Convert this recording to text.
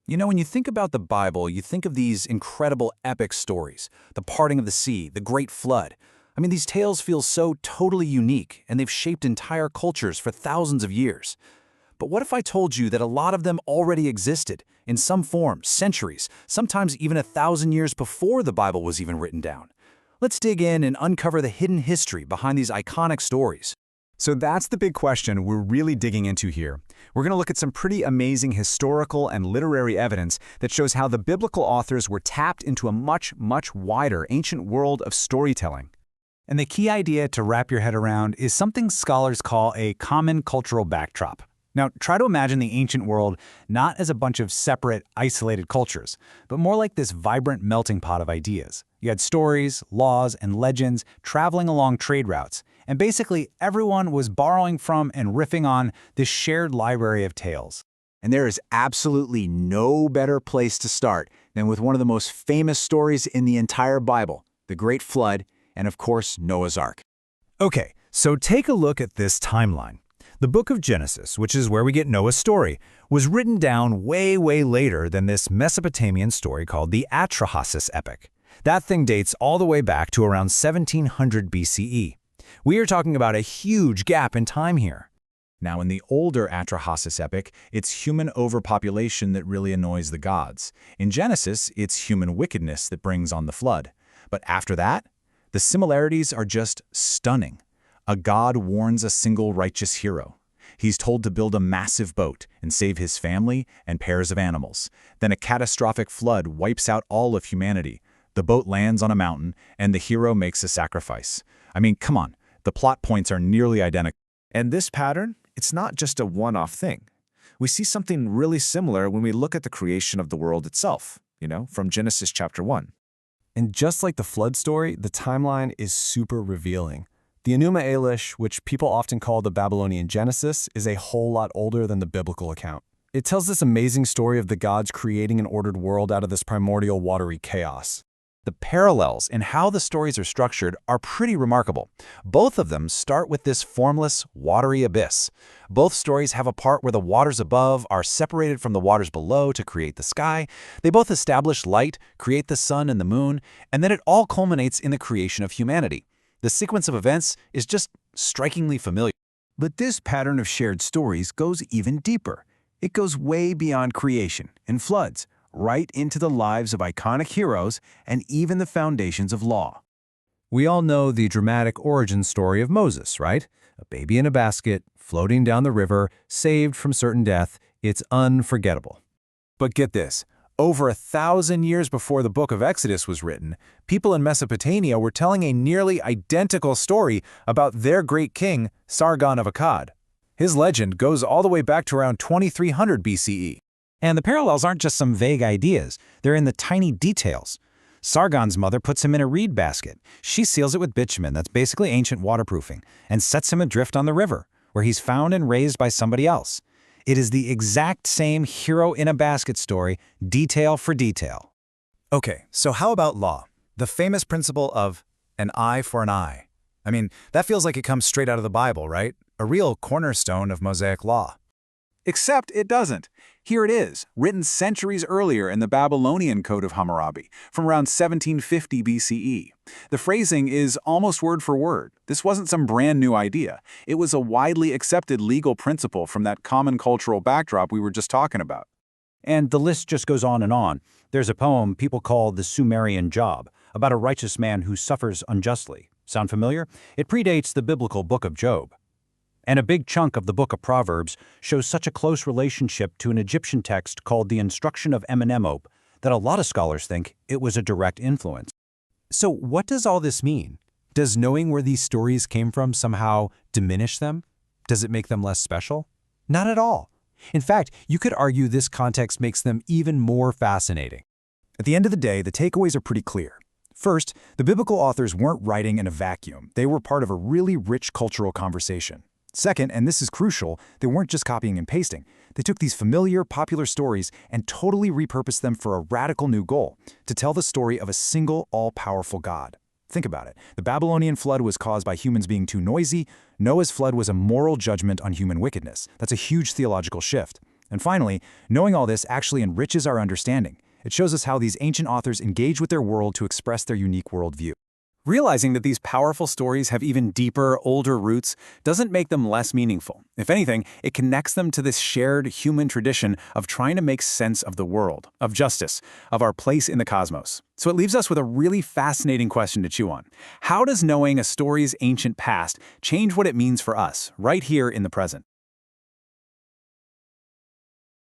You know, when you think about the Bible, you think of these incredible epic stories, the parting of the sea, the great flood. I mean, these tales feel so totally unique, and they've shaped entire cultures for thousands of years. But what if I told you that a lot of them already existed, in some form, centuries, sometimes even 1,000 years before the Bible was even written down? Let's dig in and uncover the hidden history behind these iconic stories. So that's the big question we're really digging into here. We're going to look at some pretty amazing historical and literary evidence that shows how the biblical authors were tapped into a much, much wider ancient world of storytelling. And the key idea to wrap your head around is something scholars call a common cultural backdrop. Now, try to imagine the ancient world not as a bunch of separate, isolated cultures, but more like this vibrant melting pot of ideas. You had stories, laws, and legends traveling along trade routes, and basically everyone was borrowing from and riffing on this shared library of tales. And there is absolutely no better place to start than with one of the most famous stories in the entire Bible, the Great Flood, and of course, Noah's Ark. Okay, so take a look at this timeline. The book of Genesis, which is where we get Noah's story, was written down way, way later than this Mesopotamian story called the Atrahasis epic. That thing dates all the way back to around 1700 BCE. We are talking about a huge gap in time here. Now, in the older Atrahasis epic, it's human overpopulation that really annoys the gods. In Genesis, it's human wickedness that brings on the flood. But after that, the similarities are just stunning. A god warns a single righteous hero. He's told to build a massive boat and save his family and pairs of animals. Then a catastrophic flood wipes out all of humanity. The boat lands on a mountain, and the hero makes a sacrifice. I mean, come on, the plot points are nearly identical. And this pattern, it's not just a one-off thing. We see something really similar when we look at the creation of the world itself, from Genesis chapter 1. And just like the flood story, the timeline is super revealing. The Enuma Elish, which people often call the Babylonian Genesis, is a whole lot older than the biblical account. It tells this amazing story of the gods creating an ordered world out of this primordial watery chaos. The parallels in how the stories are structured are pretty remarkable. Both of them start with this formless, watery abyss. Both stories have a part where the waters above are separated from the waters below to create the sky. They both establish light, create the sun and the moon, and then it all culminates in the creation of humanity. The sequence of events is just strikingly familiar. But this pattern of shared stories goes even deeper. It goes way beyond creation and floods, right into the lives of iconic heroes and even the foundations of law. We all know the dramatic origin story of Moses, right? A baby in a basket, floating down the river, saved from certain death. It's unforgettable. But get this. Over 1,000 years before the book of Exodus was written, people in Mesopotamia were telling a nearly identical story about their great king, Sargon of Akkad. His legend goes all the way back to around 2300 BCE. And the parallels aren't just some vague ideas, they're in the tiny details. Sargon's mother puts him in a reed basket. She seals it with bitumen, that's basically ancient waterproofing, and sets him adrift on the river, where he's found and raised by somebody else. It is the exact same hero-in-a-basket story, detail for detail. Okay, so how about law? The famous principle of an eye for an eye. I mean, that feels like it comes straight out of the Bible, right? A real cornerstone of Mosaic law. Except it doesn't. Here it is, written centuries earlier in the Babylonian Code of Hammurabi, from around 1750 BCE. The phrasing is almost word for word. This wasn't some brand new idea. It was a widely accepted legal principle from that common cultural backdrop we were just talking about. And the list just goes on and on. There's a poem people call the Sumerian Job, about a righteous man who suffers unjustly. Sound familiar? It predates the biblical book of Job. And a big chunk of the book of Proverbs shows such a close relationship to an Egyptian text called the Instruction of Amenemope that a lot of scholars think it was a direct influence. So what does all this mean? Does knowing where these stories came from somehow diminish them? Does it make them less special? Not at all. In fact, you could argue this context makes them even more fascinating. At the end of the day, the takeaways are pretty clear. First, the biblical authors weren't writing in a vacuum. They were part of a really rich cultural conversation. Second, and this is crucial, they weren't just copying and pasting. They took these familiar, popular stories and totally repurposed them for a radical new goal, to tell the story of a single, all-powerful God. Think about it. The Babylonian flood was caused by humans being too noisy. Noah's flood was a moral judgment on human wickedness. That's a huge theological shift. And finally, knowing all this actually enriches our understanding. It shows us how these ancient authors engage with their world to express their unique worldview. Realizing that these powerful stories have even deeper, older roots doesn't make them less meaningful. If anything, it connects them to this shared human tradition of trying to make sense of the world, of justice, of our place in the cosmos. So it leaves us with a really fascinating question to chew on. How does knowing a story's ancient past change what it means for us, right here in the present?